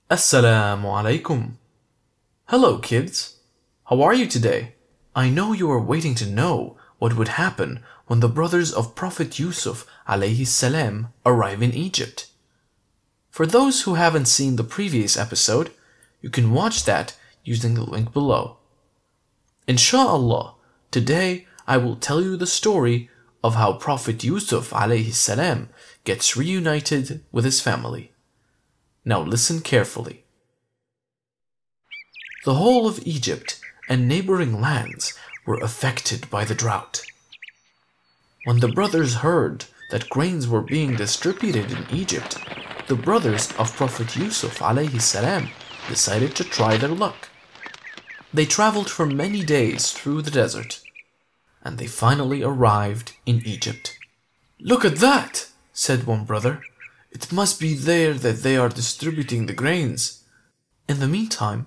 AssalamuAlaikum. Hello kids, how are you today? I know you are waiting to know what would happen when the brothers of Prophet Yusuf alayhi salam arrive in Egypt. For those who haven't seen the previous episode, you can watch that using the link below. Insha'Allah, today I will tell you the story of how Prophet Yusuf alayhi salam gets reunited with his family. Now listen carefully. The whole of Egypt and neighboring lands were affected by the drought. When the brothers heard that grains were being distributed in Egypt, the brothers of Prophet Yusuf alayhi salam decided to try their luck. They traveled for many days through the desert, and they finally arrived in Egypt. "Look at that," said one brother. "It must be there that they are distributing the grains." In the meantime,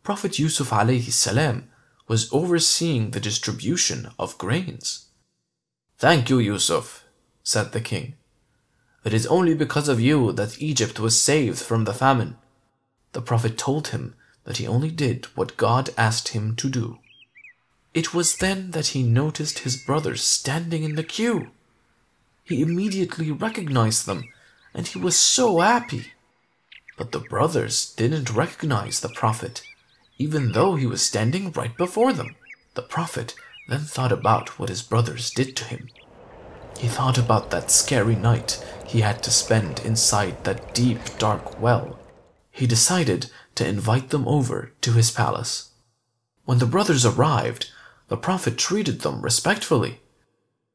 Prophet Yusuf alayhi salam was overseeing the distribution of grains. "Thank you, Yusuf," said the king. "It is only because of you that Egypt was saved from the famine." The Prophet told him that he only did what God asked him to do. It was then that he noticed his brothers standing in the queue. He immediately recognized them, and he was so happy. But the brothers didn't recognize the Prophet, even though he was standing right before them. The Prophet then thought about what his brothers did to him. He thought about that scary night he had to spend inside that deep, dark well. He decided to invite them over to his palace. When the brothers arrived, the Prophet treated them respectfully.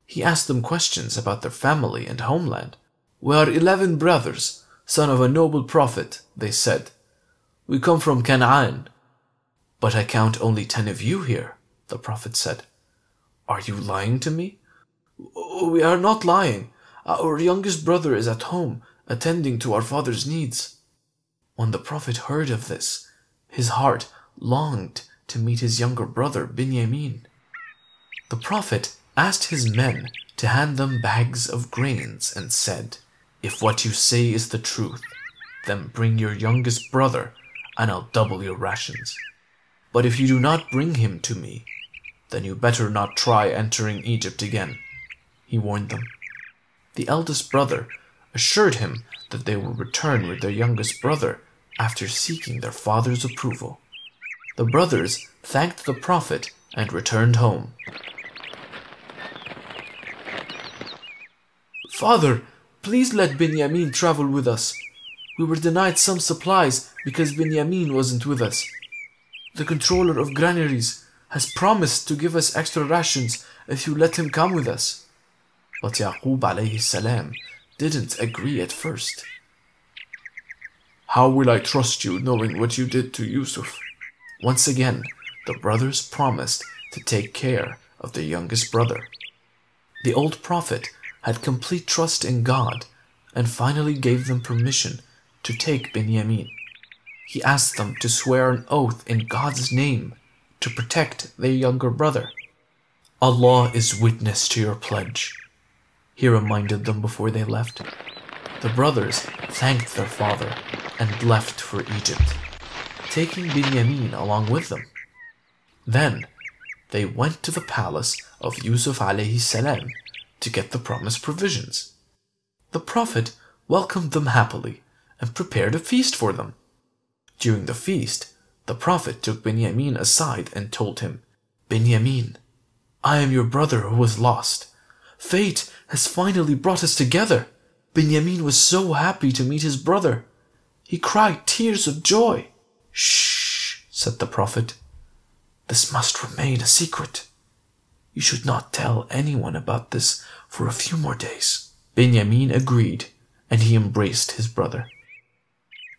He asked them questions about their family and homeland. "We are 11 brothers, son of a noble prophet," they said. "We come from Canaan." "But I count only 10 of you here," the Prophet said. "Are you lying to me?" "We are not lying. Our youngest brother is at home, attending to our father's needs." When the Prophet heard of this, his heart longed to meet his younger brother Binyamin. The Prophet asked his men to hand them bags of grains and said, "If what you say is the truth, then bring your youngest brother and I'll double your rations. But if you do not bring him to me, then you better not try entering Egypt again," he warned them. The eldest brother assured him that they will return with their youngest brother after seeking their father's approval. The brothers thanked the Prophet and returned home. "Father, please let Binyamin travel with us. We were denied some supplies because Binyamin wasn't with us. The controller of granaries has promised to give us extra rations if you let him come with us." But Yaqub alayhi salam didn't agree at first. "How will I trust you knowing what you did to Yusuf?" Once again, the brothers promised to take care of their youngest brother. The old prophet had complete trust in God and finally gave them permission to take Binyamin. He asked them to swear an oath in God's name to protect their younger brother. "Allah is witness to your pledge," he reminded them before they left. The brothers thanked their father and left for Egypt, taking Binyamin along with them. Then they went to the palace of Yusuf alayhi salam to get the promised provisions. The Prophet welcomed them happily and prepared a feast for them. During the feast, the Prophet took Binyamin aside and told him, "Binyamin, I am your brother who was lost. Fate has finally brought us together." Binyamin was so happy to meet his brother. He cried tears of joy. "Shh," said the Prophet. "This must remain a secret. You should not tell anyone about this for a few more days." Binyamin agreed, and he embraced his brother.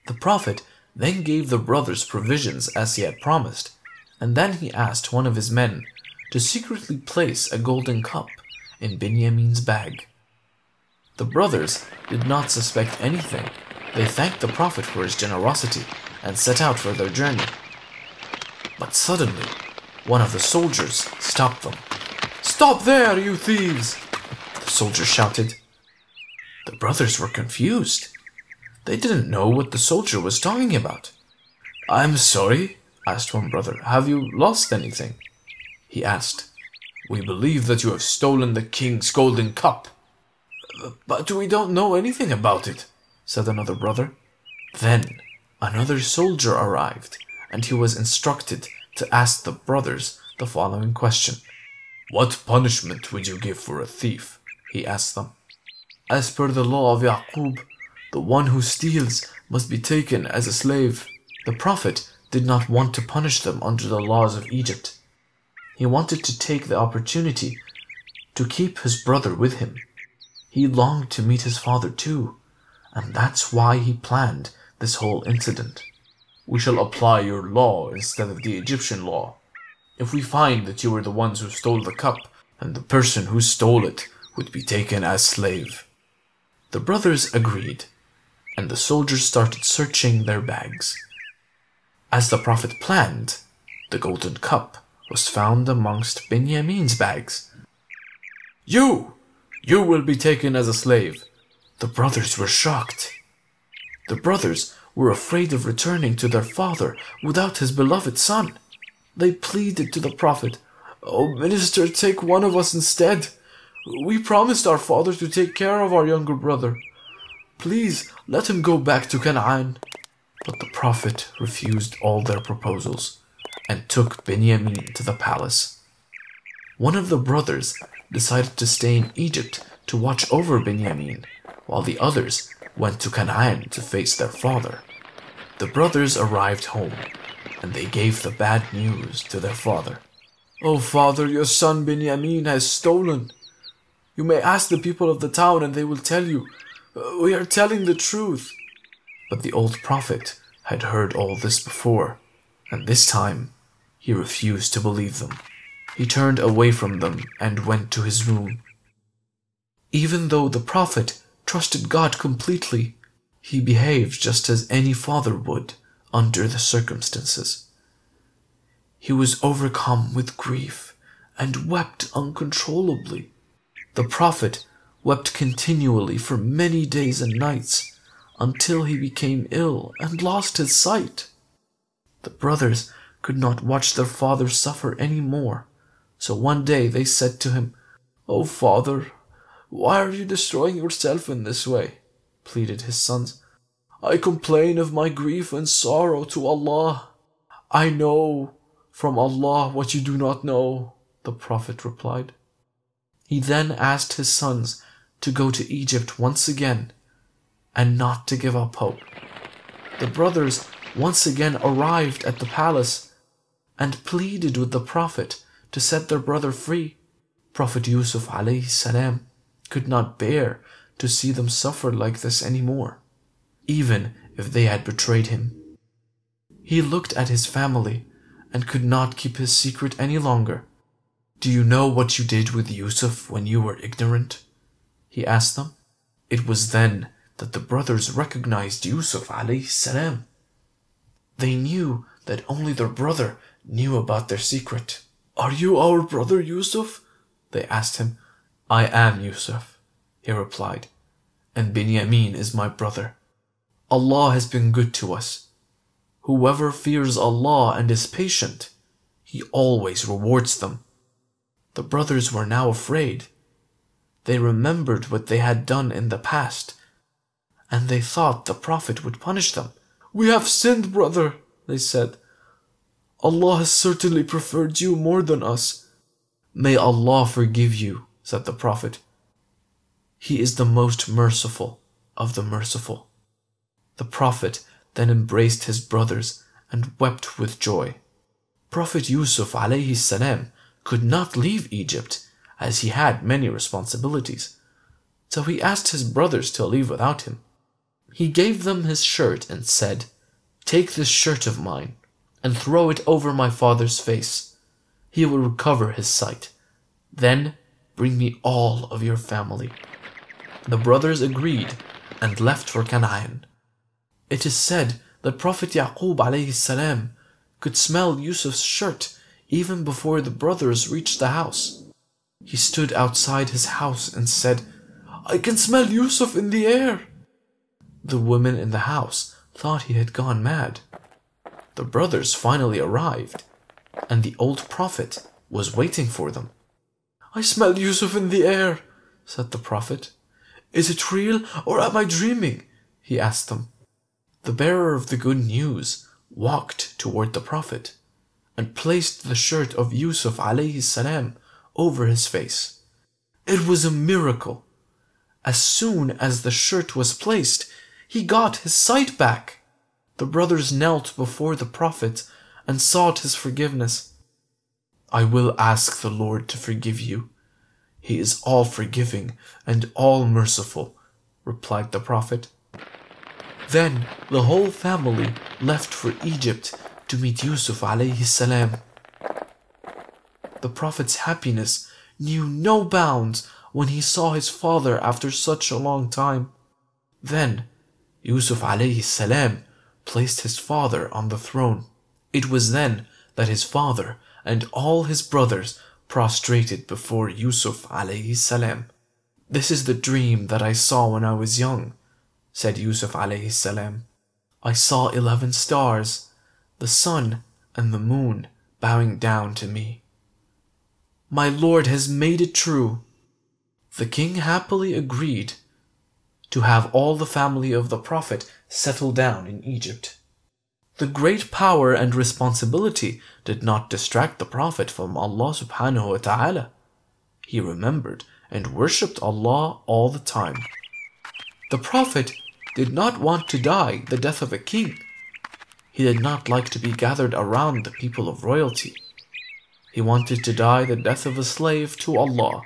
The Prophet then gave the brothers provisions as he had promised, and then he asked one of his men to secretly place a golden cup in Binyamin's bag. The brothers did not suspect anything. They thanked the Prophet for his generosity and set out for their journey. But suddenly, one of the soldiers stopped them. "Stop there, you thieves!" the soldier shouted. The brothers were confused. They didn't know what the soldier was talking about. "I'm sorry," asked one brother. "Have you lost anything?" He asked. "We believe that you have stolen the king's golden cup." "But we don't know anything about it," said another brother. Then another soldier arrived, and he was instructed to ask the brothers the following question. "What punishment would you give for a thief?" he asked them. "As per the law of Yaqub, the one who steals must be taken as a slave." The Prophet did not want to punish them under the laws of Egypt. He wanted to take the opportunity to keep his brother with him. He longed to meet his father too, and that's why he planned this whole incident. "We shall apply your law instead of the Egyptian law. If we find that you were the ones who stole the cup, then the person who stole it would be taken as slave." The brothers agreed, and the soldiers started searching their bags. As the Prophet planned, the golden cup was found amongst Benjamin's bags. You will be taken as a slave." The brothers were shocked. The brothers were afraid of returning to their father without his beloved son. They pleaded to the Prophet, "Oh, Minister, take one of us instead. We promised our father to take care of our younger brother. Please let him go back to Canaan." But the Prophet refused all their proposals and took Benjamin to the palace. One of the brothers decided to stay in Egypt to watch over Benjamin, while the others went to Canaan to face their father. The brothers arrived home, and they gave the bad news to their father. "Oh, father, your son Benjamin has stolen. You may ask the people of the town and they will tell you. We are telling the truth." But the old prophet had heard all this before, and this time he refused to believe them. He turned away from them and went to his room. Even though the prophet trusted God completely, he behaved just as any father would under the circumstances. He was overcome with grief and wept uncontrollably. The prophet wept continually for many days and nights, until he became ill and lost his sight. The brothers could not watch their father suffer any more, so one day they said to him, "Oh, father, why are you destroying yourself in this way?" pleaded his sons. "I complain of my grief and sorrow to Allah." "I know from Allah what you do not know," the Prophet replied. He then asked his sons to go to Egypt once again and not to give up hope. The brothers once again arrived at the palace and pleaded with the Prophet to set their brother free. Prophet Yusuf ﷺ could not bear to see them suffer like this anymore, even if they had betrayed him. He looked at his family and could not keep his secret any longer. "Do you know what you did with Yusuf when you were ignorant?" he asked them. It was then that the brothers recognized Yusuf ﷺ. They knew that only their brother knew about their secret. "Are you our brother Yusuf?" they asked him. "I am Yusuf," he replied, "and Benjamin is my brother. Allah has been good to us. Whoever fears Allah and is patient, He always rewards them." The brothers were now afraid. They remembered what they had done in the past, and they thought the Prophet would punish them. "We have sinned, brother," they said. "Allah has certainly preferred you more than us." "May Allah forgive you," said the Prophet. "He is the most merciful of the merciful." The Prophet then embraced his brothers and wept with joy. Prophet Yusuf ﷺ could not leave Egypt as he had many responsibilities, so he asked his brothers to leave without him. He gave them his shirt and said, "Take this shirt of mine and throw it over my father's face. He will recover his sight. Then bring me all of your family." The brothers agreed and left for Canaan. It is said that Prophet Yaqub ﷺ could smell Yusuf's shirt even before the brothers reached the house. He stood outside his house and said, "I can smell Yusuf in the air." The women in the house thought he had gone mad. The brothers finally arrived, and the old prophet was waiting for them. "I smell Yusuf in the air," said the prophet. "Is it real or am I dreaming?" he asked them. The bearer of the good news walked toward the prophet and placed the shirt of Yusuf alayhi salam over his face. It was a miracle. As soon as the shirt was placed, he got his sight back. The brothers knelt before the prophet and sought his forgiveness. "I will ask the Lord to forgive you. He is all forgiving and all merciful," replied the prophet. Then the whole family left for Egypt to meet Yusuf alayhi salam. The prophet's happiness knew no bounds when he saw his father after such a long time. Then Yusuf alayhi salam placed his father on the throne. It was then that his father and all his brothers prostrated before Yusuf alayhi salam. "This is the dream that I saw when I was young," said Yusuf alayhi salam. "I saw 11 stars, the sun and the moon bowing down to me. My Lord has made it true." The king happily agreed to have all the family of the Prophet settle down in Egypt. The great power and responsibility did not distract the Prophet from Allah subhanahu wa ta'ala. He remembered and worshipped Allah all the time. The Prophet did not want to die the death of a king. He did not like to be gathered around the people of royalty. He wanted to die the death of a slave to Allah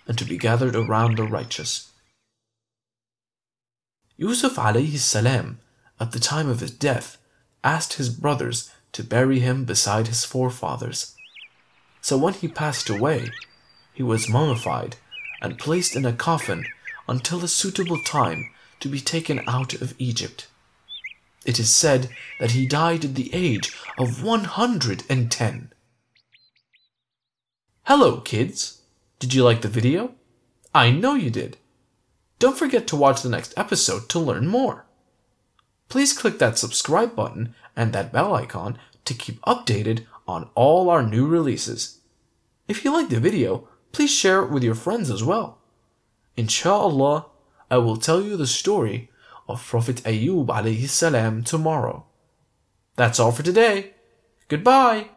and to be gathered around the righteous. Yusuf alayhi salam, at the time of his death, asked his brothers to bury him beside his forefathers. So when he passed away, he was mummified and placed in a coffin until a suitable time to be taken out of Egypt. It is said that he died at the age of 110. Hello kids! Did you like the video? I know you did. Don't forget to watch the next episode to learn more. Please click that subscribe button and that bell icon to keep updated on all our new releases. If you liked the video, please share it with your friends as well. Insha'Allah, I will tell you the story of Prophet Ayyub alayhi salam tomorrow. That's all for today. Goodbye.